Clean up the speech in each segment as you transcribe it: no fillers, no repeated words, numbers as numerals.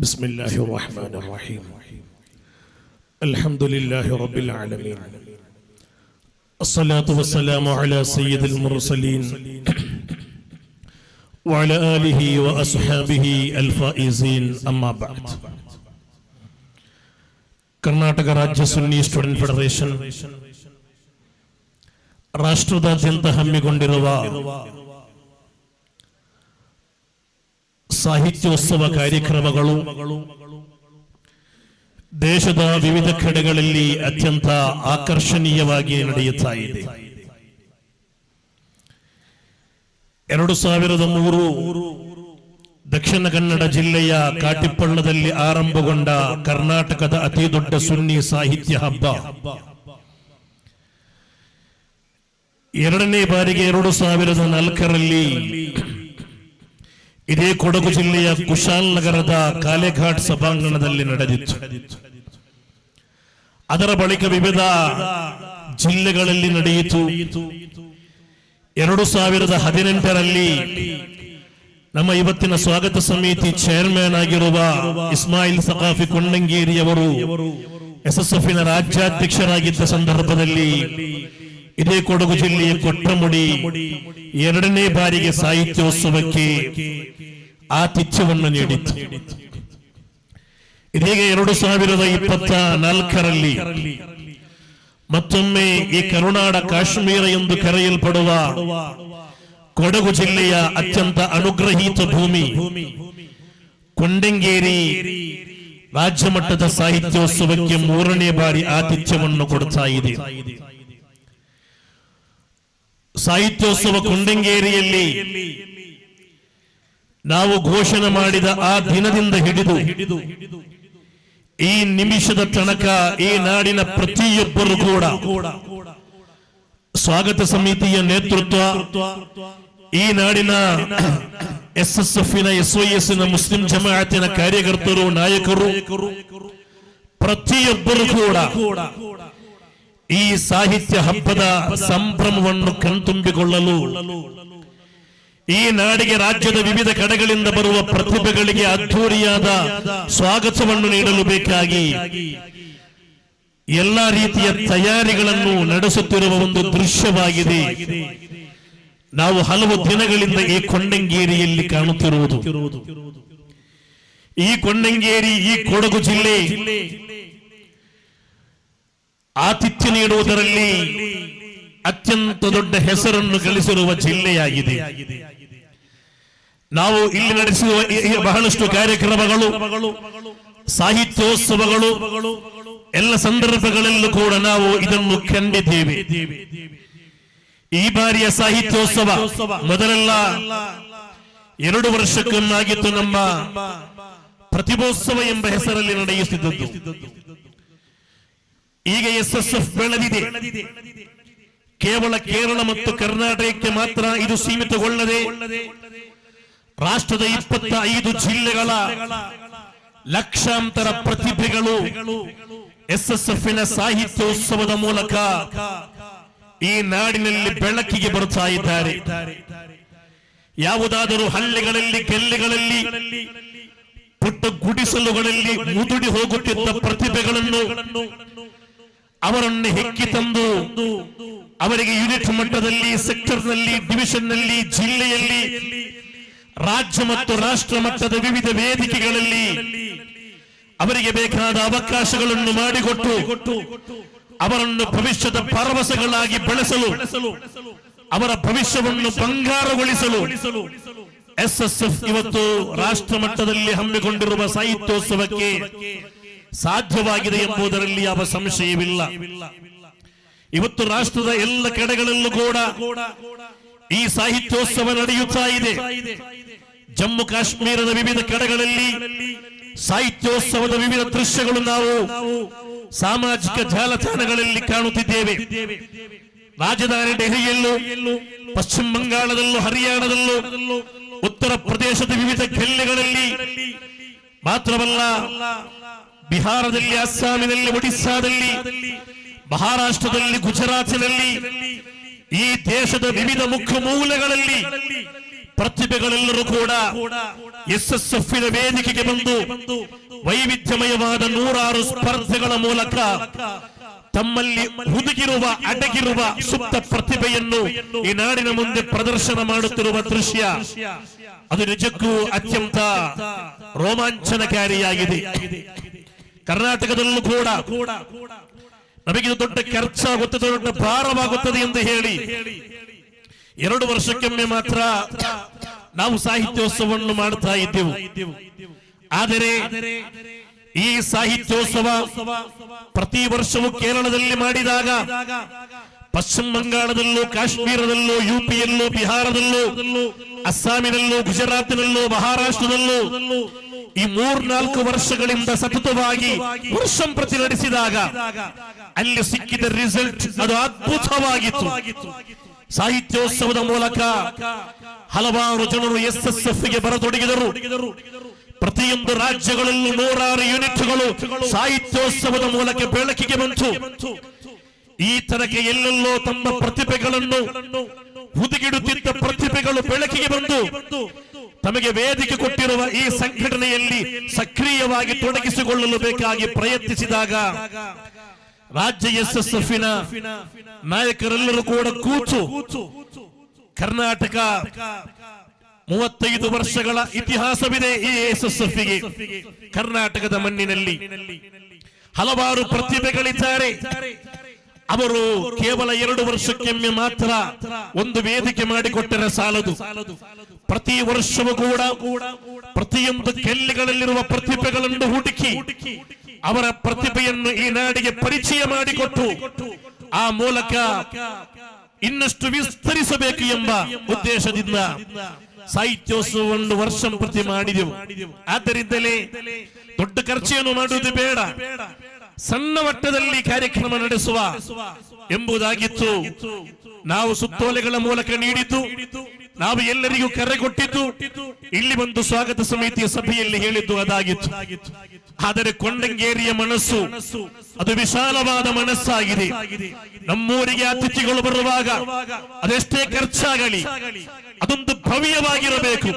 بسم الله الرحمن الرحيم الحمد لله رب العالمين الصلاة والسلام على سيد المرسلين وعلى آله وأصحابه الفائزين أما بعد ಕರ್ನಾಟಕ ರಾಜ್ಯ ಸುನ್ನಿ student federation ರಾಷ್ಟ್ರದಾದ್ಯಂತ ಹಮ್ಮಿಕೊಂಡಿರುವ ಸಾಹಿತ್ಯೋತ್ಸವ ಕಾರ್ಯಕ್ರಮಗಳು ದೇಶದ ವಿವಿಧ ಕಡೆಗಳಲ್ಲಿ ಅತ್ಯಂತ ಆಕರ್ಷಣೀಯವಾಗಿ ನಡೆಯುತ್ತಾ ಇದೆ. 2003 ದಕ್ಷಿಣ ಕನ್ನಡ ಜಿಲ್ಲೆಯ ಕಾಟಿಪಳ್ಳದಲ್ಲಿ ಆರಂಭಗೊಂಡ ಕರ್ನಾಟಕದ ಅತಿ ದೊಡ್ಡ ಸುನ್ನಿ ಸಾಹಿತ್ಯ ಹಬ್ಬ ಎರಡನೇ ಬಾರಿಗೆ 2004ರಲ್ಲಿ ಇದೇ ಕೊಡಗು ಜಿಲ್ಲೆಯ ಕುಶಾಲನಗರದ ಕಾಲೆಘಾಟ್ ಸಭಾಂಗಣದಲ್ಲಿ ನಡೆದಿತ್ತು. ಅದರ ಬಳಿಕ ವಿವಿಧ ಜಿಲ್ಲೆಗಳಲ್ಲಿ ನಡೆಯಿತು. 2018ರಲ್ಲಿ ನಮ್ಮ ಇವತ್ತಿನ ಸ್ವಾಗತ ಸಮಿತಿ ಚೇರ್ಮನ್ ಆಗಿರುವ ಇಸ್ಮಾಯಿಲ್ ಸಖಾಫಿ ಕೊಂಡಂಗೇರಿಯವರು ಎಸ್ಎಸ್ಎಫ್ನ ರಾಜ್ಯಾಧ್ಯಕ್ಷರಾಗಿದ್ದ ಸಂದರ್ಭದಲ್ಲಿ ಇದೇ ಕೊಡಗು ಜಿಲ್ಲೆಯ ಕೊಟ್ರಮುಡಿ ಎರಡನೇ ಬಾರಿಗೆ ಸಾಹಿತ್ಯೋತ್ಸವಕ್ಕೆ ಆತಿಥ್ಯವನ್ನು ನೀಡಿತು. ಇದೀಗ 2024ರಲ್ಲಿ ಮತ್ತೊಮ್ಮೆ ಈ ಕರುನಾಡ ಕಾಶ್ಮೀರ ಎಂದು ಕರೆಯಲ್ಪಡುವ ಕೊಡಗು ಜಿಲ್ಲೆಯ ಅತ್ಯಂತ ಅನುಗ್ರಹೀತ ಭೂಮಿ ಕೊಂಡಂಗೇರಿ ರಾಜ್ಯ ಮಟ್ಟದ ಸಾಹಿತ್ಯೋತ್ಸವಕ್ಕೆ 3ನೇ ಬಾರಿ ಆತಿಥ್ಯವನ್ನು ಕೊಡ್ತಾ ಇದೆ. ಸಾಹಿತ್ಯೋತ್ಸವ ಕೊಂಡಂಗೇರಿಯಲ್ಲಿ ನಾವು ಘೋಷಣೆ ಮಾಡಿದ ಆ ದಿನದಿಂದ ಹಿಡಿದು ಈ ನಿಮಿಷದ ತನಕ ಈ ನಾಡಿನ ಪ್ರತಿಯೊಬ್ಬರು ಕೂಡ ಸ್ವಾಗತ ಸಮಿತಿಯ ನೇತೃತ್ವ, ಈ ನಾಡಿನ ಎಸ್ಎಸ್ಎಫ್ನ ಎಸ್ಒಎಸ್ನ ಮುಸ್ಲಿಂ ಜಮಾಅತಿನ ಕಾರ್ಯಕರ್ತರು, ನಾಯಕರು ಪ್ರತಿಯೊಬ್ಬರು ಕೂಡ ಈ ಸಾಹಿತ್ಯ ಹಬ್ಬದ ಸಂಭ್ರಮವನ್ನು ಕಣ್ತುಂಬಿಕೊಳ್ಳಲು ಈ ನಾಡಿಗೆ ರಾಜ್ಯದ ವಿವಿಧ ಕಡೆಗಳಿಂದ ಬರುವ ಪ್ರತಿಭೆಗಳಿಗೆ ಅದ್ಧೂರಿಯಾದ ಸ್ವಾಗತವನ್ನು ನೀಡಲು ಬೇಕಾಗಿ ಎಲ್ಲಾ ರೀತಿಯ ತಯಾರಿಗಳನ್ನು ನಡೆಸುತ್ತಿರುವ ಒಂದು ದೃಶ್ಯವಾಗಿದೆ ನಾವು ಹಲವು ದಿನಗಳಿಂದ ಈ ಕೊಂಡಂಗೇರಿಯಲ್ಲಿ ಕಾಣುತ್ತಿರುವುದು. ಈ ಕೊಂಡಂಗೇರಿ, ಈ ಕೊಡಗು ಜಿಲ್ಲೆ ಆತಿಥ್ಯ ನೀಡುವುದರಲ್ಲಿ ಅತ್ಯಂತ ದೊಡ್ಡ ಹೆಸರನ್ನು ಗಳಿಸಿರುವ ಜಿಲ್ಲೆಯಾಗಿದೆ. ನಾವು ಇಲ್ಲಿ ನಡೆಸುವ ಬಹಳಷ್ಟು ಕಾರ್ಯಕ್ರಮಗಳು, ಸಾಹಿತ್ಯೋತ್ಸವಗಳು, ಎಲ್ಲ ಸಂದರ್ಭಗಳಲ್ಲೂ ಕೂಡ ನಾವು ಇದನ್ನು ಕಂಡಿದ್ದೇವೆ. ಈ ಬಾರಿಯ ಸಾಹಿತ್ಯೋತ್ಸವ ಮೊದಲೆಲ್ಲ 2 ವರ್ಷಕ್ಕೊಮ್ಮಾಗಿತ್ತು. ನಮ್ಮ ಪ್ರತಿಭೋತ್ಸವ ಎಂಬ ಹೆಸರಲ್ಲಿ ನಡೆಯುತ್ತಿದ್ದದ್ದು. ಈಗ ಎಸ್ಎಸ್ಎಫ್ ಬೆಳೆದಿದೆ. ಕೇವಲ ಕೇರಳ ಮತ್ತು ಕರ್ನಾಟಕಕ್ಕೆ ಮಾತ್ರ ಇದು ಸೀಮಿತಗೊಳ್ಳದೆ ರಾಷ್ಟ್ರದ 25 ಜಿಲ್ಲೆಗಳ ಲಕ್ಷಾಂತರ ಪ್ರತಿಭೆಗಳು ಎಸ್ಎಸ್ಎಫ್ನ ಸಾಹಿತ್ಯೋತ್ಸವದ ಮೂಲಕ ಈ ನಾಡಿನಲ್ಲಿ ಬೆಳಕಿಗೆ ಬರುತ್ತಾ ಇದ್ದಾರೆ. ಯಾವುದಾದರೂ ಹಳ್ಳಿಗಳಲ್ಲಿ, ಕೆಲ್ಲೆಗಳಲ್ಲಿ, ಪುಟ್ಟ ಗುಡಿಸಲುಗಳಲ್ಲಿ ಮುದುಡಿ ಹೋಗುತ್ತಿದ್ದ ಪ್ರತಿಭೆಗಳನ್ನು ಅವರನ್ನು ಹೆಕ್ಕಿ ತಂದು ಅವರಿಗೆ ಯೂನಿಟ್ ಮಟ್ಟದಲ್ಲಿ, ಸೆಕ್ಟರ್ನಲ್ಲಿ, ಡಿವಿಷನ್ನಲ್ಲಿ, ಜಿಲ್ಲೆಯಲ್ಲಿ, ರಾಜ್ಯ ಮತ್ತು ರಾಷ್ಟ್ರ ಮಟ್ಟದ ವಿವಿಧ ವೇದಿಕೆಗಳಲ್ಲಿ ಅವರಿಗೆ ಬೇಕಾದ ಅವಕಾಶಗಳನ್ನು ಮಾಡಿಕೊಟ್ಟು ಅವರನ್ನು ಭವಿಷ್ಯದ ಭರವಸೆಗಳಾಗಿ ಬೆಳೆಸಲು, ಅವರ ಭವಿಷ್ಯವನ್ನು ಬಂಗಾರಗೊಳಿಸಲು ಎಸ್ಎಸ್ಎಫ್ ಇವತ್ತು ರಾಷ್ಟ್ರ ಮಟ್ಟದಲ್ಲಿ ಹಮ್ಮಿಕೊಂಡಿರುವ ಸಾಹಿತ್ಯೋತ್ಸವಕ್ಕೆ ಸಾಧ್ಯವಾಗಿದೆ ಎಂಬುದರಲ್ಲಿ ಯಾವ ಸಂಶಯವಿಲ್ಲ. ಇವತ್ತು ರಾಷ್ಟ್ರದ ಎಲ್ಲ ಕಡೆಗಳಲ್ಲೂ ಕೂಡ ಈ ಸಾಹಿತ್ಯೋತ್ಸವ ನಡೆಯುತ್ತಾ ಇದೆ. ಜಮ್ಮು ಕಾಶ್ಮೀರದ ವಿವಿಧ ಕಡೆಗಳಲ್ಲಿ ಸಾಹಿತ್ಯೋತ್ಸವದ ವಿವಿಧ ದೃಶ್ಯಗಳು ನಾವು ಸಾಮಾಜಿಕ ಜಾಲತಾಣಗಳಲ್ಲಿ ಕಾಣುತ್ತಿದ್ದೇವೆ. ರಾಜಧಾನಿ ಡೆಲ್ಲಿಯಲ್ಲೂ, ಪಶ್ಚಿಮ ಬಂಗಾಳದಲ್ಲೂ, ಹರಿಯಾಣದಲ್ಲೂ, ಉತ್ತರ ಪ್ರದೇಶದ ವಿವಿಧ ಜಿಲ್ಲೆಗಳಲ್ಲಿ ಮಾತ್ರವಲ್ಲ, ಬಿಹಾರದಲ್ಲಿ, ಅಸ್ಸಾಮಿನಲ್ಲಿ, ಒಡಿಸ್ಸಾದಲ್ಲಿ, ಮಹಾರಾಷ್ಟ್ರದಲ್ಲಿ, ಗುಜರಾತಿನಲ್ಲಿ, ಈ ದೇಶದ ವಿವಿಧ ಮುಖ್ಯ ಮೂಲೆಗಳಲ್ಲಿ ಪ್ರತಿಭೆಗಳೆಲ್ಲರೂ ಕೂಡ SSF ವೇದಿಕೆಗೆ ಬಂದು ವೈವಿಧ್ಯಮಯವಾದ 100 ಸ್ಪರ್ಧೆಗಳ ಮೂಲಕ ತಮ್ಮಲ್ಲಿ ಹುದುಗಿರುವ ಅಡಗಿರುವ ಸುಪ್ತ ಪ್ರತಿಭೆಯನ್ನು ಈ ನಾಡಿನ ಮುಂದೆ ಪ್ರದರ್ಶನ ಮಾಡುತ್ತಿರುವ ದೃಶ್ಯ ಅದು ನಿಜಕ್ಕೂ ಅತ್ಯಂತ ರೋಮಾಂಚನಕಾರಿಯಾಗಿದೆ. ಕರ್ನಾಟಕದಲ್ಲೂ ಕೂಡ ನಮಗಿದು ದೊಡ್ಡ ಖರ್ಚಾಗುತ್ತದೆ, ದೊಡ್ಡ ಭಾರವಾಗುತ್ತದೆ ಎಂದು ಹೇಳಿ 2 ವರ್ಷಕ್ಕೊಮ್ಮೆ ಮಾತ್ರ ನಾವು ಸಾಹಿತ್ಯೋತ್ಸವವನ್ನು ಮಾಡ್ತಾ ಇದ್ದೆವು. ಆದರೆ ಈ ಸಾಹಿತ್ಯೋತ್ಸವ ಪ್ರತಿ ವರ್ಷವೂ ಕೇರಳದಲ್ಲಿ ಮಾಡಿದಾಗ ಪಶ್ಚಿಮ ಬಂಗಾಳದಲ್ಲೂ, ಕಾಶ್ಮೀರದಲ್ಲೂ, ಯುಪಿಯಲ್ಲೂ, ಬಿಹಾರದಲ್ಲೂ, ಅಸ್ಸಾಮಿನಲ್ಲೂ, ಗುಜರಾತಿನಲ್ಲೂ, ಮಹಾರಾಷ್ಟ್ರದಲ್ಲೂ ಈ 3-4 ವರ್ಷಗಳಿಂದ ಸತತವಾಗಿ ವರ್ಷಂಪ್ರತಿ ನಡೆಸಿದಾಗ ಅಲ್ಲಿ ಸಿಕ್ಕಿದ ರಿಸಲ್ಟ್ ಅದು ಅದ್ಭುತವಾಗಿತ್ತು. ಸಾಹಿತ್ಯೋತ್ಸವದ ಮೂಲಕ ಹಲವಾರು ಜನರು SSF ಗೆ ಬರತೊಡಗಿದರು. ಪ್ರತಿಯೊಂದು ರಾಜ್ಯಗಳಲ್ಲೂ 100 ಯೂನಿಟ್ಗಳು ಸಾಹಿತ್ಯೋತ್ಸವದ ಮೂಲಕ ಬೆಳಕಿಗೆ ಬಂತು. ಈ ತನಕ ಎಲ್ಲೆಲ್ಲೋ ತಮ್ಮ ಪ್ರತಿಭೆಗಳನ್ನು ಹುದುಗಿಡುತ್ತಿದ್ದ ಪ್ರತಿಭೆಗಳು ಬೆಳಕಿಗೆ ಬಂದು ತಮಗೆ ವೇದಿಕೆ ಕೊಟ್ಟಿರುವ ಈ ಸಂಘಟನೆಯಲ್ಲಿ ಸಕ್ರಿಯವಾಗಿ ತೊಡಗಿಸಿಕೊಳ್ಳಲು ಬೇಕಾಗಿ ಪ್ರಯತ್ನಿಸಿದಾಗ ರಾಜ್ಯ SSF ನಾಯಕರೆಲ್ಲರೂ ಕೂಡ ಕೂತು ಕರ್ನಾಟಕ 35 ವರ್ಷಗಳ ಇತಿಹಾಸವಿದೆ ಈ SSF ಗೆ. ಕರ್ನಾಟಕದ ಮಣ್ಣಿನಲ್ಲಿ ಹಲವಾರು ಪ್ರತಿಭೆಗಳಿದ್ದಾರೆ. ಅವರು ಕೇವಲ 2 ವರ್ಷಕ್ಕೊಮ್ಮೆ ಮಾತ್ರ ಒಂದು ವೇದಿಕೆ ಮಾಡಿಕೊಟ್ಟರೆ ಸಾಲದು. ಪ್ರತಿ ವರ್ಷವೂ ಕೂಡ ಪ್ರತಿಯೊಂದು ಕೆಲ್ಲಿಗಳಲ್ಲಿರುವ ಪ್ರತಿಭೆಗಳನ್ನು ಹುಡುಕಿ ಅವರ ಪ್ರತಿಭೆಯನ್ನು ಈ ನಾಡಿಗೆ ಪರಿಚಯ ಮಾಡಿಕೊಟ್ಟು ಆ ಮೂಲಕ ಇನ್ನಷ್ಟು ವಿಸ್ತರಿಸಬೇಕು ಎಂಬ ಉದ್ದೇಶದಿಂದ ಸಾಹಿತ್ಯೋತ್ಸವವನ್ನು ವರ್ಷಂಪ್ರತಿ ಮಾಡಿದೆವು. ಆದ್ದರಿಂದಲೇ ದೊಡ್ಡ ಖರ್ಚೇನು ಮಾಡುವುದು ಬೇಡ, ಸಣ್ಣ ಮಟ್ಟದಲ್ಲಿ ಕಾರ್ಯಕ್ರಮ ನಡೆಸುವ ಎಂಬುದಾಗಿತ್ತು. ನಾವು ಸುತ್ತೋಲೆಗಳ ಮೂಲಕ ನೀಡಿದ್ದು, ನಾವು ಎಲ್ಲರಿಗೂ ಕರೆ ಕೊಟ್ಟಿದ್ದು, ಇಲ್ಲಿ ಒಂದು ಸ್ವಾಗತ ಸಮಿತಿಯ ಸಭೆಯಲ್ಲಿ ಹೇಳಿದ್ದು ಅದಾಗಿತ್ತು. ಆದರೆ ಕೊಂಡಂಗೇರಿಯ ಮನಸ್ಸು ಅದು ವಿಶಾಲವಾದ ಮನಸ್ಸಾಗಿದೆ. ನಮ್ಮೂರಿಗೆ ಅತಿಥಿಗಳು ಬರುವಾಗ ಅದೆಷ್ಟೇ ಖರ್ಚಾಗಲಿ ಅದೊಂದು ಭವ್ಯವಾಗಿರಬೇಕು.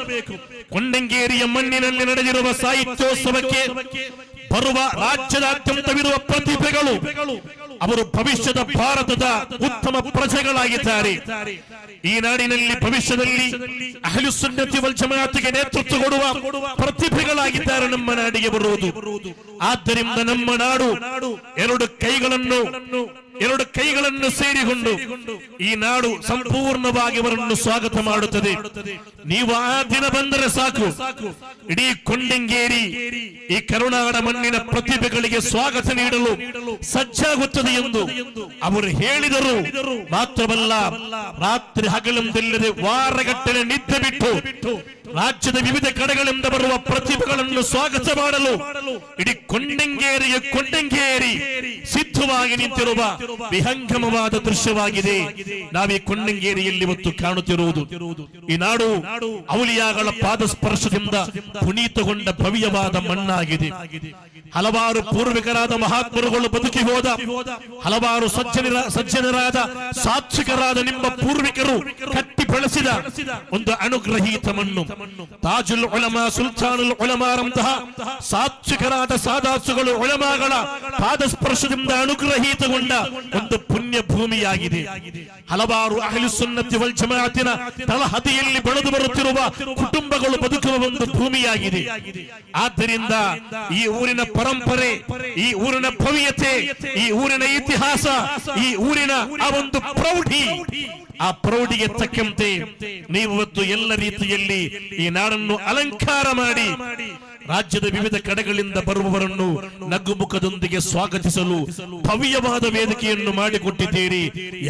ಕೊಂಡಂಗೇರಿಯ ಮಣ್ಣಿನಲ್ಲಿ ನಡೆದಿರುವ ಸಾಹಿತ್ಯೋತ್ಸವಕ್ಕೆ ಬರುವ ರಾಜ್ಯದಾದ್ಯಂತವಿರುವ ಪ್ರತಿಭೆಗಳು ಅವರು ಭವಿಷ್ಯದ ಭಾರತದ ಉತ್ತಮ ಪ್ರಜೆಗಳಾಗಿದ್ದಾರೆ. ಈ ನಾಡಿನಲ್ಲಿ ಭವಿಷ್ಯದಲ್ಲಿ ಅಹ್ಲು ಸುನ್ನತಿ ವಲ್ ಜಮಾಅತ್ಗೆ ನೇತೃತ್ವ ಕೊಡುವ ಪ್ರತಿಭೆಗಳಾಗಿದ್ದಾರೆ ನಮ್ಮ ನಾಡಿಗೆ ಬರುವುದು. ಆದ್ದರಿಂದ ನಮ್ಮ ನಾಡು ಎರಡು ಕೈಗಳನ್ನು ಸೇರಿಕೊಂಡು ಈ ನಾಡು ಸಂಪೂರ್ಣವಾಗಿ ಅವರನ್ನು ಸ್ವಾಗತ ಮಾಡುತ್ತದೆ. ನೀವು ಆ ದಿನ ಬಂದರೆ ಸಾಕು, ಇಡೀ ಕೊಂಡಂಗೇರಿ ಈ ಕರುನಾಡ ಮಣ್ಣಿನ ಪ್ರತಿಭೆಗಳಿಗೆ ಸ್ವಾಗತ ನೀಡಲು ಸಜ್ಜಾಗುತ್ತದೆ ಎಂದು ಅವರು ಹೇಳಿದರು. ಮಾತ್ರವಲ್ಲ, ರಾತ್ರಿ ಹಗಲೆಂದಿಲ್ಲದೆ ವಾರಗಟ್ಟಲೆ ನಿದ್ದೆ ಬಿಟ್ಟು ರಾಜ್ಯದ ವಿವಿಧ ಕಡೆಗಳಿಂದ ಬರುವ ಪ್ರತಿಭೆಗಳನ್ನು ಸ್ವಾಗತ ಮಾಡಲು ಇಡೀ ಕೊಂಡಂಗೇರಿ ಸಿದ್ಧವಾಗಿ ನಿಂತಿರುವ ವಿಹಂಗಮವಾದ ದೃಶ್ಯವಾಗಿದೆ ನಾವೀ ಕೊಂಡಂಗೇರಿಯಲ್ಲಿ ಇವತ್ತು ಕಾಣುತ್ತಿರುವುದು. ಈ ನಾಡು ಔಲಿಯಾಗಳ ಪಾದ ಸ್ಪರ್ಶದಿಂದ ಪುನೀತಗೊಂಡ ಭವ್ಯವಾದ ಮಣ್ಣಾಗಿದೆ. ಹಲವಾರು ಪೂರ್ವಿಕರಾದ ಮಹಾತ್ಮರುಗಳು ಬದುಕಿ ಹೋದ, ಹಲವಾರು ಸಜ್ಜನರಾದ ಸಾತ್ವಿಕರಾದ ನಿಮ್ಮ ಪೂರ್ವಿಕರು ಕಟ್ಟಿ ಬೆಳೆಸಿದ ಒಂದು ಅನುಗ್ರಹೀತ ಮಣ್ಣು. ತಾಜುಲ್ ಉಲಮಾ, ಸುಲ್ತಾನುಲ್ ಉಲಮಾರಂತಹ ಸಾತ್ವಿಕರಾದ ಸಾದಾಸುಗಳು ಉಲಮಾಗಳ ಪಾದಸ್ಪರ್ಶದಿಂದ ಅನುಗ್ರಹೀತಗೊಂಡ ಒಂದು ಪುಣ್ಯ ಭೂಮಿಯಾಗಿದೆ. ಹಲವಾರು ಅಹ್ಲು ಸುನ್ನತಿ ವಲ್ ಜಮಾಅತಿನ ತಳಹದಿಯಲ್ಲಿ ಬೆಳೆದು ಬರುತ್ತಿರುವ ಕುಟುಂಬಗಳು ಬದುಕುವ ಒಂದು ಭೂಮಿಯಾಗಿದೆ. ಆದ್ದರಿಂದ ಈ ಊರಿನ ಪರಂಪರೆ, ಈ ಊರಿನ ಭವ್ಯತೆ, ಈ ಊರಿನ ಇತಿಹಾಸ, ಈ ಊರಿನ ಆ ಒಂದು ಪ್ರೌಢಿ, ಆ ಪ್ರೌಢಿಗೆ ತಕ್ಕಂತೆ ನೀವು ಇವತ್ತು ಎಲ್ಲ ರೀತಿಯಲ್ಲಿ ಈ ನಾಡನ್ನು ಅಲಂಕಾರ ಮಾಡಿ ರಾಜ್ಯದ ವಿವಿಧ ಕಡೆಗಳಿಂದ ಬರುವವರನ್ನು ನಗುಮುಖದೊಂದಿಗೆ ಸ್ವಾಗತಿಸಲು ಭವ್ಯವಾದ ವೇದಿಕೆಯನ್ನು ಮಾಡಿಕೊಟ್ಟಿದ್ದೀರಿ.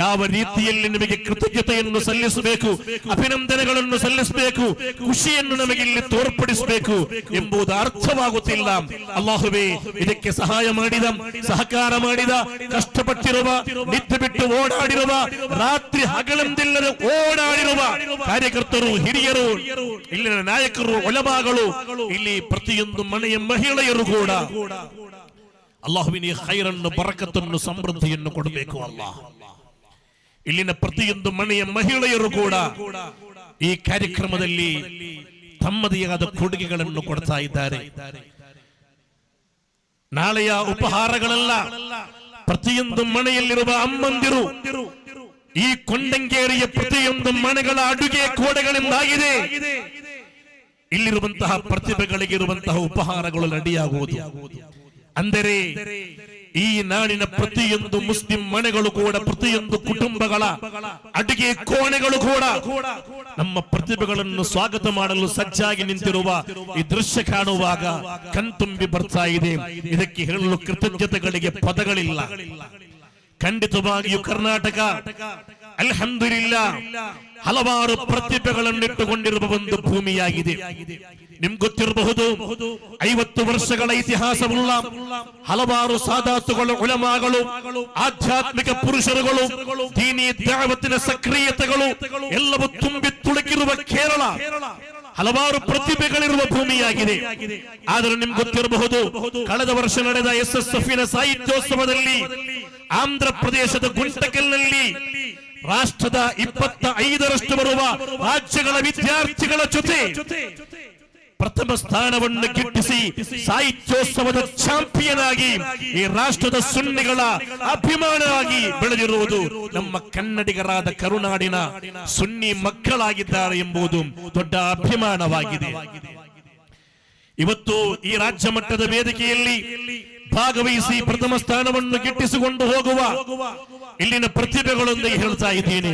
ಯಾವ ರೀತಿಯಲ್ಲಿ ನಿಮಗೆ ಕೃತಜ್ಞತೆಯನ್ನು ಸಲ್ಲಿಸಬೇಕು, ಅಭಿನಂದನೆಗಳನ್ನು ಸಲ್ಲಿಸಬೇಕು, ಖುಷಿಯನ್ನು ನಮಗೆ ಇಲ್ಲಿ ತೋರ್ಪಡಿಸಬೇಕು ಎಂಬುದು ಅರ್ಥವಾಗುತ್ತಿಲ್ಲ. ಅಲ್ಲಾಹುವೇ, ಇದಕ್ಕೆ ಸಹಾಯ ಮಾಡಿದ, ಸಹಕಾರ ಮಾಡಿದ, ಕಷ್ಟಪಟ್ಟಿರುವ, ನಿದ್ದೆ ಬಿಟ್ಟು ಓಡಾಡಿರುವ, ರಾತ್ರಿ ಹಗಲೆಂದಿಲ್ಲದೆ ಓಡಾಡಿರುವ ಕಾರ್ಯಕರ್ತರು, ಹಿರಿಯರು, ಇಲ್ಲಿನ ನಾಯಕರು, ಉಲಮಾಗಳು, ಇಲ್ಲಿ ಪ್ರತಿಯೊಂದು ಮನೆಯ ಮಹಿಳೆಯರು ಕೂಡ ಅಲ್ಲಾಹುವಿನ ಖೈರನ್ನು, ಬರಕತ್ತನ್ನು, ಸಮೃದ್ಧಿಯನ್ನು ಕೊಡಬೇಕು. ಅಲ್ಲಾಹ್ ಇಲ್ಲಿನ ಪ್ರತಿಯೊಂದು ಮನೆಯ ಮಹಿಳೆಯರು ಕೂಡ ಈ ಕಾರ್ಯಕ್ರಮದಲ್ಲಿ ತಮ್ಮದೇ ಆದ ಕೊಡುಗೆಗಳನ್ನು ಕೊಡ್ತಾ ಇದ್ದಾರೆ. ನಾಳೆಯ ಉಪಹಾರಗಳೆಲ್ಲ ಪ್ರತಿಯೊಂದು ಮನೆಯಲ್ಲಿರುವ ಅಮ್ಮಂದಿರು ಈ ಕೊಂಡಂಗೇರಿಯ ಪ್ರತಿಯೊಂದು ಮನೆಗಳ ಅಡುಗೆ ಕೋಣೆಗಳಿಂದಾಗಿದೆ. ಇಲ್ಲಿರುವಂತಹ ಪ್ರತಿಭೆಗಳಿಗಿರುವಂತಹ ಉಪಹಾರಗಳು ರೆಡಿಯಾಗುವುದು. ಅಂದರೆ ಈ ನಾಡಿನ ಪ್ರತಿಯೊಂದು ಮುಸ್ಲಿಂ ಮನೆಗಳು ಕೂಡ, ಪ್ರತಿಯೊಂದು ಕುಟುಂಬಗಳ ಅಡುಗೆ ಕೋಣೆಗಳು ಕೂಡ ನಮ್ಮ ಪ್ರತಿಭೆಗಳನ್ನು ಸ್ವಾಗತ ಮಾಡಲು ಸಜ್ಜಾಗಿ ನಿಂತಿರುವ ಈ ದೃಶ್ಯ ಕಾಣುವಾಗ ಕಣ್ತುಂಬಿ ಬರ್ತಾ ಇದೆ. ಇದಕ್ಕೆ ಹೇಳಲು ಕೃತಜ್ಞತೆಗಳಿಗೆ ಪದಗಳಿಲ್ಲ. ಖಂಡಿತವಾಗಿಯೂ ಕರ್ನಾಟಕ ಅಲ್ಹಮ್ದುಲಿಲ್ಲಾ ಹಲವಾರು ಪ್ರತಿಭೆಗಳನ್ನಿಟ್ಟುಕೊಂಡಿರುವ ಒಂದು ಭೂಮಿಯಾಗಿದೆ. ನಿಮ್ಗೆ ಗೊತ್ತಿರಬಹುದು, 50 ವರ್ಷಗಳ ಇತಿಹಾಸವುಳ್ಳ ಹಲವಾರು ಸಾದಾತುಗಳು, ಉಲಮಾಗಳು, ಆಧ್ಯಾತ್ಮಿಕ ಪುರುಷರುಗಳು, ದೀನಿ ದಾವತ್ತಿನ ಸಕ್ರಿಯತೆಗಳು ಎಲ್ಲವೂ ತುಂಬಿ ತುಳುಕಿರುವ ಕೇರಳ ಹಲವಾರು ಪ್ರತಿಭೆಗಳಿರುವ ಭೂಮಿಯಾಗಿದೆ. ಆದರೆ ನಿಮ್ಗೆ ಗೊತ್ತಿರಬಹುದು, ಕಳೆದ ವರ್ಷ ನಡೆದ SSFನ ಸಾಹಿತ್ಯೋತ್ಸವದಲ್ಲಿ ಆಂಧ್ರ ಪ್ರದೇಶದ ಗುಂಟಕಲ್ನಲ್ಲಿ ರಾಷ್ಟ್ರದ 25ರಷ್ಟು ಬರುವ ರಾಜ್ಯಗಳ ವಿದ್ಯಾರ್ಥಿಗಳ ಜೊತೆ ಪ್ರಥಮ ಸ್ಥಾನವನ್ನು ಗಿಟ್ಟಿಸಿ ಸಾಹಿತ್ಯೋತ್ಸವದ ಚಾಂಪಿಯನ್ ಆಗಿ ಈ ರಾಷ್ಟ್ರದ ಸುನ್ನಿಗಳ ಅಭಿಮಾನವಾಗಿ ಬೆಳೆದಿರುವುದು ನಮ್ಮ ಕನ್ನಡಿಗರಾದ ಕರುನಾಡಿನ ಸುನ್ನಿ ಮಕ್ಕಳಾಗಿದ್ದಾರೆ ಎಂಬುದು ದೊಡ್ಡ ಅಭಿಮಾನವಾಗಿದೆ. ಇವತ್ತು ಈ ರಾಜ್ಯ ಮಟ್ಟದ ವೇದಿಕೆಯಲ್ಲಿ ಭಾಗವಹಿಸಿ ಪ್ರಥಮ ಸ್ಥಾನವನ್ನು ಗಿಟ್ಟಿಸಿಕೊಂಡು ಹೋಗುವ ಇಲ್ಲಿನ ಪ್ರತಿಭೆಗಳೊಂದಿಗೆ ಹೇಳ್ತಾ ಇದ್ದೇನೆ,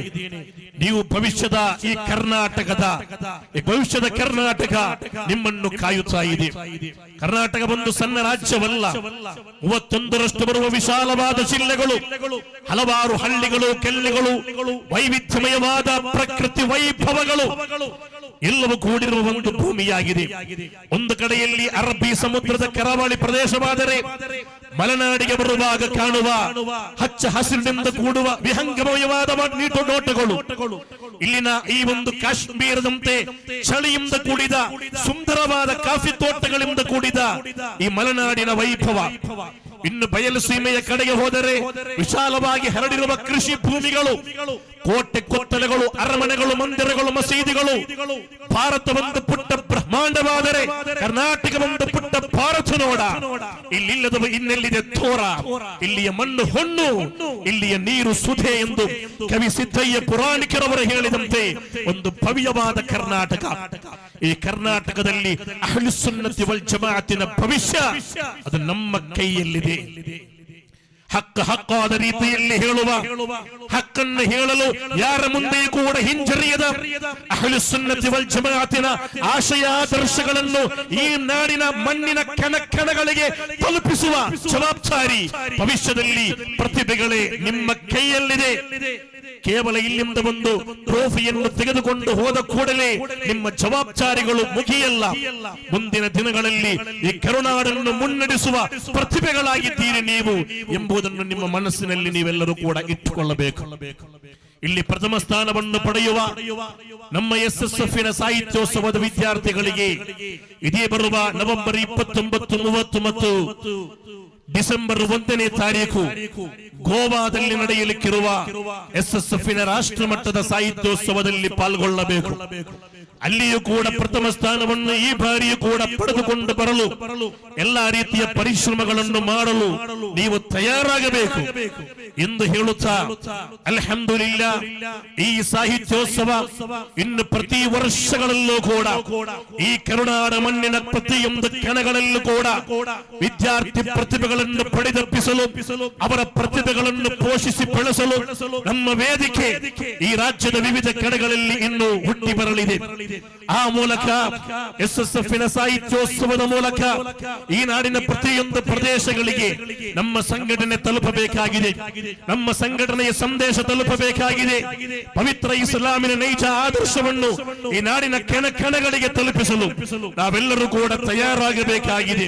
ನೀವು ಭವಿಷ್ಯದ ಈ ಕರ್ನಾಟಕ ನಿಮ್ಮನ್ನು ಕಾಯುತ್ತಾ ಇದೆ. ಕರ್ನಾಟಕ ಒಂದು ಸಣ್ಣ ರಾಜ್ಯವಲ್ಲ. 31ರಷ್ಟು ಬರುವ ವಿಶಾಲವಾದ ಜಿಲ್ಲೆಗಳು, ಹಲವಾರು ಹಳ್ಳಿಗಳು, ಕೆಲ್ಲೆಗಳು, ವೈವಿಧ್ಯಮಯವಾದ ಪ್ರಕೃತಿ ವೈಭವಗಳು ಎಲ್ಲವೂ ಕೂಡಿರುವ ಒಂದು ಭೂಮಿಯಾಗಿದೆ. ಒಂದು ಕಡೆಯಲ್ಲಿ ಅರಬ್ಬಿ ಸಮುದ್ರದ ಕರಾವಳಿ ಪ್ರದೇಶವಾದರೆ ಮಲೆನಾಡಿಗೆ ಬರುವಾಗ ಕಾಣುವ ಹಚ್ಚ ಹಸಿರಿನಿಂದ ಕೂಡುವ ವಿಹಂಗಮಯವಾದ ನೀಟು ನೋಟಗಳು, ಇಲ್ಲಿನ ಈ ಒಂದು ಕಾಶ್ಮೀರದಂತೆ ಚಳಿಯಿಂದ ಕೂಡಿದ ಸುಂದರವಾದ ಕಾಫಿ ತೋಟಗಳಿಂದ ಕೂಡಿದ ಈ ಮಲೆನಾಡಿನ ವೈಭವ. ಇನ್ನು ಬಯಲು ಸೀಮೆಯ ಕಡೆಗೆ ಹೋದರೆ ವಿಶಾಲವಾಗಿ ಹರಡಿರುವ ಕೃಷಿ ಭೂಮಿಗಳು, ಕೋಟೆ ಕೊತ್ತಲೆಗಳು, ಅರಮನೆಗಳು, ಮಂದಿರಗಳು, ಮಸೀದಿಗಳು. ಭಾರತ ಒಂದು ಪುಟ್ಟ ಬ್ರಹ್ಮಾಂಡವಾದರೆ ಕರ್ನಾಟಕ ಒಂದು ಪುಟ್ಟ ಭಾರತ ನೋಡ. ಇಲ್ಲಿಲ್ಲದ ಇನ್ನೆಲ್ಲಿದೆ ತೋರ, ಇಲ್ಲಿಯ ಮಣ್ಣು ಹೊಣ್ಣು, ಇಲ್ಲಿಯ ನೀರು ಸುಧೆ ಎಂದು ಕವಿ ಸಿದ್ದಯ್ಯ ಪುರಾಣಿಕರವರು ಹೇಳಿದಂತೆ ಒಂದು ಭವ್ಯವಾದ ಕರ್ನಾಟಕ. ಈ ಕರ್ನಾಟಕದಲ್ಲಿ ಅಹ್ಲು ಸುನ್ನತಿ ವಲ್ ಜಮಾಅತಿನ ಭವಿಷ್ಯ ಅದು ನಮ್ಮ ಕೈಯಲ್ಲಿದೆ. ಹಕ್ಕಾದ ರೀತಿಯಲ್ಲಿ ಹೇಳುವ, ಹಕ್ಕನ್ನು ಹೇಳಲು ಯಾರ ಮುಂದೆ ಕೂಡ ಹಿಂಜರಿಯದ ಅಹ್ಲು ಸುನ್ನತಿ ವಲ್ ಜಮಾಅತಿನ ಆಶಯಾದರ್ಶಗಳನ್ನು ಈ ನಾಡಿನ ಮಣ್ಣಿನ ಕಣಗಳಿಗೆ ತಲುಪಿಸುವ ಜವಾಬ್ದಾರಿ ಭವಿಷ್ಯದಲ್ಲಿ ಪ್ರತಿಭೆಗಳೇ ನಿಮ್ಮ ಕೈಯಲ್ಲಿದೆ. ಕೇವಲ ಇಲ್ಲಿಂದ ಒಂದು ಟ್ರೋಫಿಯನ್ನು ತೆಗೆದುಕೊಂಡು ಹೋದ ಕೂಡಲೇ ನಿಮ್ಮ ಜವಾಬ್ದಾರಿಗಳು ಮುಗಿಯಲ್ಲ. ಮುಂದಿನ ದಿನಗಳಲ್ಲಿ ಈ ಕರುನಾಡನ್ನು ಮುನ್ನಡೆಸುವ ಪ್ರತಿಭೆಗಳಾಗಿದ್ದೀರಿ ನೀವು ಎಂಬುದನ್ನು ನಿಮ್ಮ ಮನಸ್ಸಿನಲ್ಲಿ ನೀವೆಲ್ಲರೂ ಕೂಡ ಇಟ್ಟುಕೊಳ್ಳಬೇಕು. ಇಲ್ಲಿ ಪ್ರಥಮ ಸ್ಥಾನವನ್ನು ಪಡೆಯುವ ನಮ್ಮ SSFನ ಸಾಹಿತ್ಯೋತ್ಸವದ ವಿದ್ಯಾರ್ಥಿಗಳಿಗೆ ಇದೇ ಬರುವ ನವೆಂಬರ್ 29, 30 ಮತ್ತು ಡಿಸೆಂಬರ್ 1ನೇ ತಾರೀಕು ಗೋವಾದಲ್ಲಿ ನಡೆಯಲಿಕ್ಕಿರುವ SSFನ ರಾಷ್ಟ್ರ ಮಟ್ಟದ ಸಾಹಿತ್ಯೋತ್ಸವದಲ್ಲಿ ಪಾಲ್ಗೊಳ್ಳಬೇಕು. ಅಲ್ಲಿಯೂ ಕೂಡ ಪ್ರಥಮ ಸ್ಥಾನವನ್ನು ಈ ಬಾರಿಯೂ ಕೂಡ ಪಡೆದುಕೊಂಡು ಬರಲು ಎಲ್ಲಾ ರೀತಿಯ ಪರಿಶ್ರಮಗಳನ್ನು ಮಾಡಲು ನೀವು ತಯಾರಾಗಬೇಕು ಎಂದು ಹೇಳುತ್ತಾ, ಅಲ್ಹಮ್ದುಲಿಲ್ಲಾ ಈ ಸಾಹಿತ್ಯೋತ್ಸವ ಇನ್ನು ಪ್ರತಿ ವರ್ಷಗಳಲ್ಲೂ ಕೂಡ ಈ ಕರುನಾಡ ಮಣ್ಣಿನ ಪ್ರತಿಯೊಂದು ಕಣಗಳಲ್ಲೂ ಕೂಡ ವಿದ್ಯಾರ್ಥಿ ಪ್ರತಿಭೆಗಳನ್ನು ಪಡೆದಪ್ಪಿಸಲು, ಅವರ ಪ್ರತಿಭೆಗಳನ್ನು ಪೋಷಿಸಿ ಬೆಳೆಸಲು ನಮ್ಮ ವೇದಿಕೆ ಈ ರಾಜ್ಯದ ವಿವಿಧ ಕಡೆಗಳಲ್ಲಿ ಇನ್ನು ಹುಟ್ಟಿ ಬರಲಿದೆ. ಆ ಮೂಲಕ SSFನ ಸಾಹಿತ್ಯೋತ್ಸವದ ಮೂಲಕ ಈ ನಾಡಿನ ಪ್ರತಿಯೊಂದು ಪ್ರದೇಶಗಳಿಗೆ ನಮ್ಮ ಸಂಘಟನೆ ತಲುಪಬೇಕಾಗಿದೆ. ನಮ್ಮ ಸಂಘಟನೆಯ ಸಂದೇಶ ತಲುಪಬೇಕಾಗಿದೆ. ಪವಿತ್ರ ಇಸ್ಲಾಮಿನ ನೈಜ ಆದರ್ಶವನ್ನು ಈ ನಾಡಿನ ಕಣಗಳಿಗೆ ತಲುಪಿಸಲು ನಾವೆಲ್ಲರೂ ಕೂಡ ತಯಾರಾಗಬೇಕಾಗಿದೆ.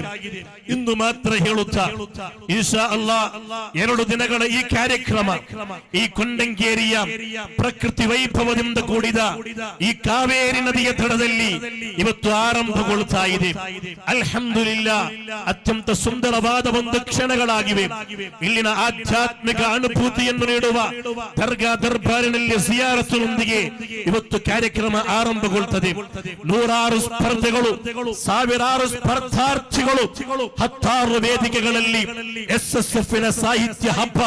ಇಂದು ಮಾತ್ರ ಹೇಳುತ್ತಾ, ಇನ್ಶಾ ಅಲ್ಲಾ 2 ದಿನಗಳ ಈ ಕಾರ್ಯಕ್ರಮ ಈ ಕೊಂಡಂಗೇರಿಯ ಪ್ರಕೃತಿ ವೈಭವದಿಂದ ಕೂಡಿದ ಈ ಕಾವೇರಿ ನದಿಯ ದಡದಲ್ಲಿ ಇವತ್ತು ಆರಂಭಗೊಳ್ತಾ ಇದೆ. ಅಲ್ಹಮ್ದುಲಿಲ್ಲಾ, ಅತ್ಯಂತ ಸುಂದರವಾದ ಒಂದು ಕ್ಷಣಗಳಾಗಿವೆ. ಇಲ್ಲಿನ ಆಧ್ಯಾತ್ಮಿಕ ಅನುಭೂತಿಯನ್ನು ನೀಡುವ ದರ್ಗಾ ದರ್ಬಾರಿನಲ್ಲಿ ಜಿಯಾರತಿನೊಂದಿಗೆ ಇವತ್ತು ಕಾರ್ಯಕ್ರಮ ಆರಂಭಗೊಳ್ಳುತ್ತದೆ. ನೂರಾರು ಸ್ಪರ್ಧೆಗಳು, ಸಾವಿರಾರು ಸ್ಪರ್ಧಾರ್ಥಿಗಳು, ಹತ್ತಾರು ವೇದಿಕೆಗಳಲ್ಲಿ SSF ನ ಸಾಹಿತ್ಯ ಹಬ್ಬ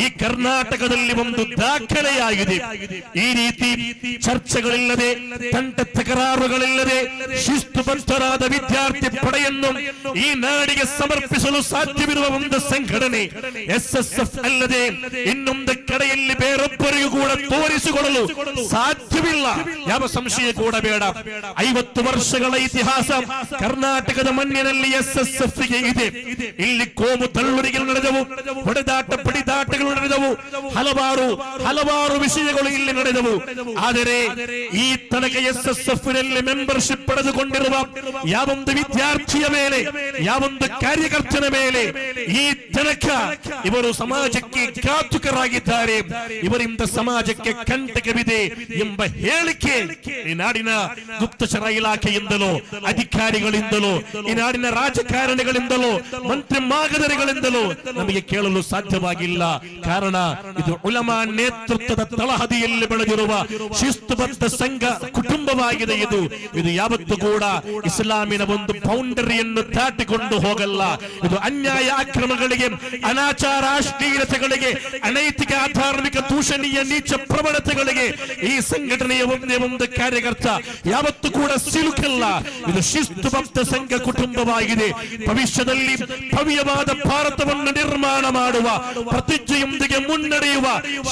ಈ ಕರ್ನಾಟಕದಲ್ಲಿ ಒಂದು ದಾಖಲೆಯಾಗಿದೆ. ಈ ರೀತಿ ಚರ್ಚೆಗಳಿಲ್ಲದೆ, ತಂಟ ತಕರಾರುಗಳಿಲ್ಲದೆ ಶಿಸ್ತುಬದ್ಧರಾದ ವಿದ್ಯಾರ್ಥಿ ಪಡೆಯನ್ನು ಈ ನಾಡಿಗೆ ಸಮರ್ಪಿಸಲು ಸಾಧ್ಯವಿರುವ ಒಂದು ಸಂಘಟನೆ SSF ಅಲ್ಲದೆ ಇನ್ನೊಂದು ಕಡೆಯಲ್ಲಿ ಬೇರೊಬ್ಬರಿಗೂ ಕೂಡ ತೋರಿಸಿಕೊಳ್ಳಲು ಸಾಧ್ಯವಿಲ್ಲ. ಯಾವ ಸಂಶಯ ಕೂಡ ಬೇಡ. 50 ವರ್ಷಗಳ ಇತಿಹಾಸ ಕರ್ನಾಟಕದ ಮಣ್ಣಿನಲ್ಲಿ SSF ಗೆ ಇದೆ. ಇಲ್ಲಿ ಕೋಮು ತಳ್ಳುರಿಗಳು ನಡೆದವು, ಹೊಡೆದಾಟ ಬಡಿದಾಟಗಳು ನಡೆದವು, ಹಲವಾರು ವಿಷಯಗಳು ಇಲ್ಲಿ ನಡೆದವು. ಆದರೆ ಈ ತನಕ SSF ನಲ್ಲಿ ಮೆಂಬರ್ಶಿಪ್ ಪಡೆದುಕೊಂಡಿರುವ ಯಾವೊಂದು ವಿದ್ಯಾರ್ಥಿಯ ಮೇಲೆ, ಯಾವೊಂದು ಕಾರ್ಯಕರ್ತನ ಮೇಲೆ ಈ ತನಕ ಇವರು ಸಮಾಜಕ್ಕೆ ಘಾತುಕರಾಗಿದ್ದಾರೆ, ಇವರಿಂದ ಸಮಾಜಕ್ಕೆ ಕಂಟಕವಿದೆ ಎಂಬ ಹೇಳಿಕೆ ಈ ನಾಡಿನ ಗುಪ್ತಚರ ಇಲಾಖೆಯಿಂದಲೋ, ಅಧಿಕಾರಿಗಳಿಂದಲೋ, ಈ ನಾಡಿನ ರಾಜಕಾರಣಿಗಳಿಂದಲೋ, ಮಂತ್ರಿ ಮಾಗದರಿಗಳಿಂದಲೋ ನಮಗೆ ಕೇಳಲು ಸಾಧ್ಯವಾಗಿಲ್ಲ. ಕಾರಣ ಇದು ಉಲಮಾ ನೇತೃತ್ವದ ತಳಹದಿಯಲ್ಲಿ ಬೆಳೆದಿರುವ ಶಿಸ್ತುಬದ್ಧ ಸಂಘ ಕುಟುಂಬವಾಗಿದೆ. ಇದು ಯಾವತ್ತೂ ಕೂಡ ಇಸ್ಲಾಮಿನ ಒಂದು ಬೌಂಡರಿಯನ್ನು ದಾಟಿಕೊಂಡು ಹೋಗಲ್ಲ. ಇದು ಅನ್ಯಾಯ, ಅಕ್ರಮಗಳಿಗೆ, ಅನಾಚಾರ, ಅಶ್ಲೀಲತೆಗಳಿಗೆ, ಅನೈತಿಕ, ಅಧಾರ್ಮಿಕ, ದೂಷಣೀಯ, ನೀಚ ಪ್ರವಣತೆಗಳಿಗೆ ಈ ಸಂಘಟನೆಯ ಒಂದೇ ಒಂದು ಕಾರ್ಯಕರ್ತ ಯಾವತ್ತೂ ಕೂಡ ಸಿಲುಕಲ್ಲ. ಇದು ಶಿಸ್ತುಬದ್ಧ ಸಂಘ ಕುಟುಂಬವಾಗಿದೆ. ಭವಿಷ್ಯದಲ್ಲಿ ಭವ್ಯವಾದ ಭಾರತವನ್ನು ನಿರ್ಮಾಣ ಮಾಡುವ ಪ್ರತಿಜ್ಞೆಯೊಂದಿಗೆ ಮುನ್ನಡೆಯುವ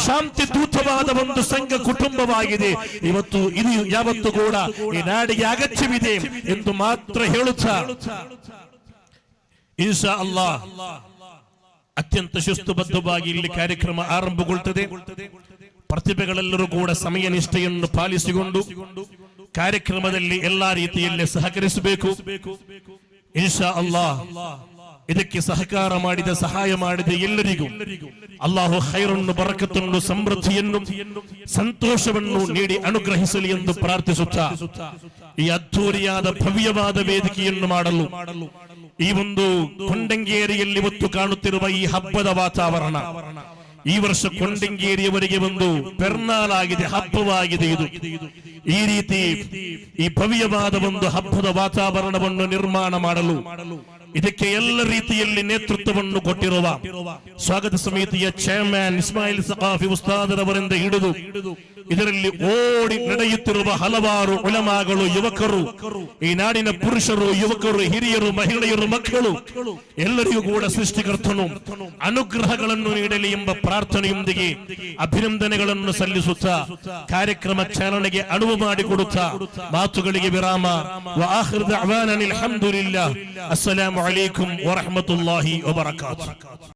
ಶಾಂತಿ ದೂತವಾದ ಒಂದು ಸಂಘ ಕುಟುಂಬವಾಗಿದೆ. ಇವತ್ತು ಇದು ಯಾವತ್ತೂ ಕೂಡ ಈ ನಾಡಿಗೆ ಅಗತ್ಯವಿದೆ ಎಂದು ಮಾತ್ರ ಹೇಳುತ್ತಾ ಇನ್ಶಾ ಅಲ್ಲಾಹ್ ಅತ್ಯಂತ ಶಿಸ್ತುಬದ್ಧವಾಗಿ ಇಲ್ಲಿ ಕಾರ್ಯಕ್ರಮ ಆರಂಭಗೊಳ್ಳುತ್ತದೆ. ಪ್ರತಿಭೆಗಳೆಲ್ಲರೂ ಕೂಡ ಸಮಯ ನಿಷ್ಠೆಯನ್ನು ಪಾಲಿಸಿಕೊಂಡು ಕಾರ್ಯಕ್ರಮದಲ್ಲಿ ಎಲ್ಲಾ ರೀತಿಯಲ್ಲಿ ಸಹಕರಿಸಬೇಕು. ಇನ್ಶಾ ಅಲ್ಲಾಹ್ ಇದಕ್ಕೆ ಸಹಕಾರ ಮಾಡಿದ, ಸಹಾಯ ಮಾಡಿದ ಎಲ್ಲರಿಗೂ ಅಲ್ಲಾಹು ಖೈರನ್ನು, ಬರಕತನ್ನು, ಸಮೃದ್ಧಿಯನ್ನು, ಸಂತೋಷವನ್ನು ನೀಡಿ ಅನುಗ್ರಹಿಸಲಿ ಎಂದು ಪ್ರಾರ್ಥಿಸುತ್ತಾ ಈ ಅದ್ಧೂರಿಯಾದ ಭವ್ಯವಾದ ವೇದಿಕೆಯನ್ನು ಮಾಡಲು ಈ ಒಂದು ಕೊಂಡಂಗೇರಿಯಲ್ಲಿ ಇವತ್ತು ಕಾಣುತ್ತಿರುವ ಈ ಹಬ್ಬದ ವಾತಾವರಣ, ಈ ವರ್ಷ ಕೊಂಡಂಗೇರಿಯವರಿಗೆ ಒಂದು ಪೆರ್ನಾಲಾಗಿದೆ, ಹಬ್ಬವಾಗಿದೆ. ಇದು ಈ ರೀತಿ ಈ ಭವ್ಯವಾದ ಒಂದು ಹಬ್ಬದ ವಾತಾವರಣವನ್ನು ನಿರ್ಮಾಣ ಮಾಡಲು ಇದಕ್ಕೆ ಎಲ್ಲ ರೀತಿಯಲ್ಲಿ ನೇತೃತ್ವವನ್ನು ಕೊಟ್ಟಿರುವ ಸ್ವಾಗತ ಸಮಿತಿಯ ಚೇರ್ಮನ್ ಇಸ್ಮಾಯಿಲ್ ಸಖಾಫಿ ಉಸ್ತಾದರವರಿಂದ ಹಿಡಿದು ಇದರಲ್ಲಿ ಓಡಿ ನಡೆಯುತ್ತಿರುವ ಹಲವಾರು ಉಲಮಾಗಳು, ಯುವಕರು, ಈ ನಾಡಿನ ಪುರುಷರು, ಯುವಕರು, ಹಿರಿಯರು, ಮಹಿಳೆಯರು, ಮಕ್ಕಳು ಎಲ್ಲರಿಗೂ ಕೂಡ ಸೃಷ್ಟಿಕರ್ತನು ಅನುಗ್ರಹಗಳನ್ನು ನೀಡಲಿ ಎಂಬ ಪ್ರಾರ್ಥನೆಯೊಂದಿಗೆ ಅಭಿನಂದನೆಗಳನ್ನು ಸಲ್ಲಿಸುತ್ತಾ ಕಾರ್ಯಕ್ರಮ ಚಾಲನೆಗೆ ಅನುವು ಮಾಡಿಕೊಡುತ್ತಾ ಮಾತುಗಳಿಗೆ ವಿರಾಮ. ವಆಖಿರು ದಅವಾನಾ ಅಲ್ಹಮ್ದುಲಿಲ್ಲಾಹ್. ಅಸ್ಸಲಾಮು ಅಲೈಕುಂ ವರಹಮತುಲ್ಲಾಹಿ ವಬರಕಾತುಹು.